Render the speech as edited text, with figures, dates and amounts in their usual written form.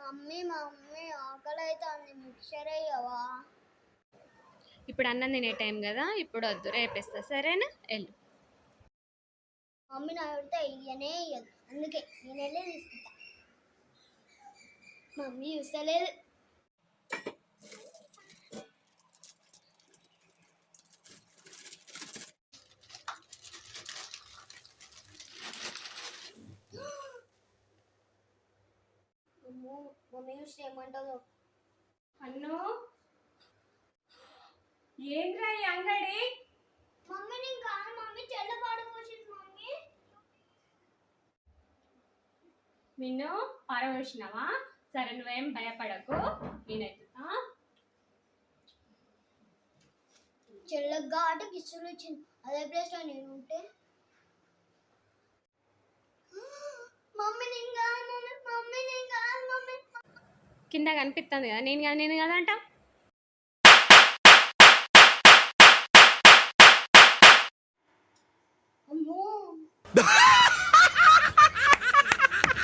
Mummy ఆకలి అవుతుంది, mixture అయ్యవా? ఇప్పుడు అన్నం తినే టైం కదా, ఇప్పుడు వద్దు, రేపిస్తా, సరేనా? వెళ్ళు. మమ్మీ నా పెడితే ఇయ్యనే ఇయ్యదు, అందుకే నేను వెళ్ళి తీసుకుంటా. మమ్మీ చూస్తలేదు. మమ్మీ చూస్తే ఏమంటుందో. అన్ను ఏంద్రా ఈ అంగడి? మమ్మీ నేను కాదు మమ్మీ, చెల్ల పాడుపోసింది మమ్మీ. నిన్ను పారవేసినావా? సరే, నువ్వేం భయపడకు, నేనైతే చెల్లెకి కాబట్టి కిస్సులు ఇచ్చింది, అదే ప్లేస్లో నేను ఉంటే. మమ్మీ నేను కాదు మమ్మీ, మమ్మీ నేను కాదు మమ్మీ. కింద కనిపిస్తుంది కదా, నేను కదా అంటావు.